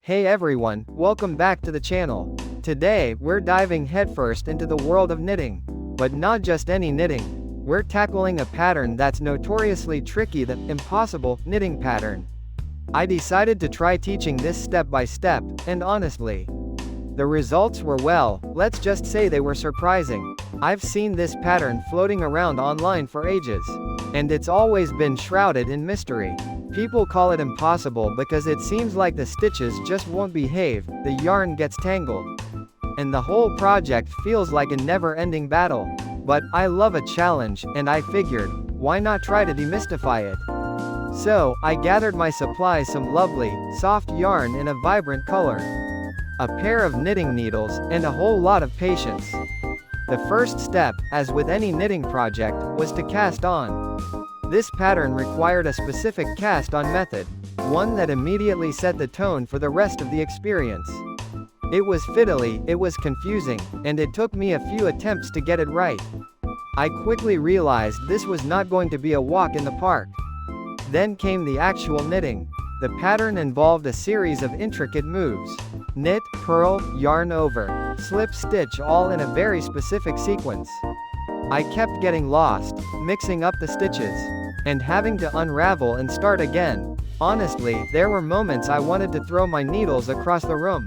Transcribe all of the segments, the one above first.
Hey everyone, welcome back to the channel. Today, we're diving headfirst into the world of knitting. But not just any knitting. We're tackling a pattern that's notoriously tricky, the impossible knitting pattern. I decided to try teaching this step by step, and honestly, the results were, well, let's just say they were surprising. I've seen this pattern floating around online for ages, and it's always been shrouded in mystery. People call it impossible because it seems like the stitches just won't behave, the yarn gets tangled, and the whole project feels like a never-ending battle. But I love a challenge, and I figured, why not try to demystify it? So, I gathered my supplies, some lovely, soft yarn in a vibrant color, a pair of knitting needles, and a whole lot of patience. The first step, as with any knitting project, was to cast on. This pattern required a specific cast-on method, one that immediately set the tone for the rest of the experience. It was fiddly, it was confusing, and it took me a few attempts to get it right. I quickly realized this was not going to be a walk in the park. Then came the actual knitting. The pattern involved a series of intricate moves. Knit, purl, yarn over, slip stitch, all in a very specific sequence. I kept getting lost, mixing up the stitches, and having to unravel and start again. Honestly, there were moments I wanted to throw my needles across the room.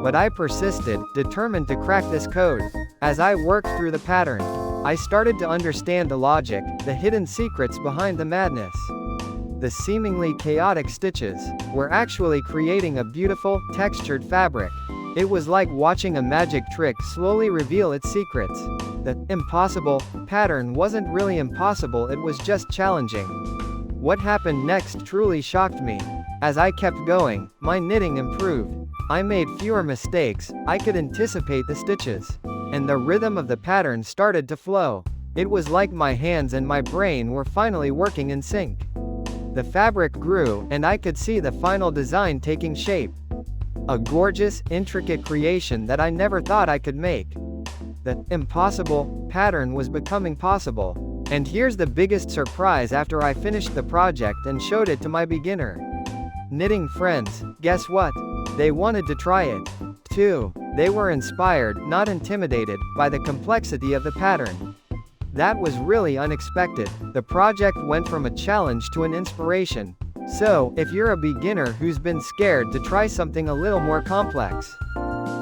But I persisted, determined to crack this code. As I worked through the pattern, I started to understand the logic, the hidden secrets behind the madness. The seemingly chaotic stitches were actually creating a beautiful, textured fabric. It was like watching a magic trick slowly reveal its secrets. The impossible pattern wasn't really impossible, it was just challenging. What happened next truly shocked me. As I kept going, my knitting improved. I made fewer mistakes, I could anticipate the stitches, and the rhythm of the pattern started to flow. It was like my hands and my brain were finally working in sync. The fabric grew, and I could see the final design taking shape. A gorgeous, intricate creation that I never thought I could make. The impossible pattern was becoming possible. And here's the biggest surprise after I finished the project and showed it to my beginner knitting friends. Guess what? They wanted to try it too. They were inspired, not intimidated, by the complexity of the pattern. That was really unexpected. The project went from a challenge to an inspiration. So, if you're a beginner who's been scared to try something a little more complex,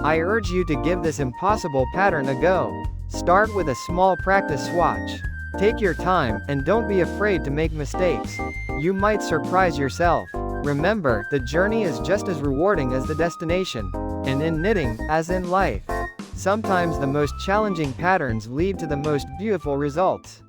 I urge you to give this impossible pattern a go. Start with a small practice swatch. Take your time, and don't be afraid to make mistakes. You might surprise yourself. Remember, the journey is just as rewarding as the destination. And in knitting, as in life, sometimes the most challenging patterns lead to the most beautiful results.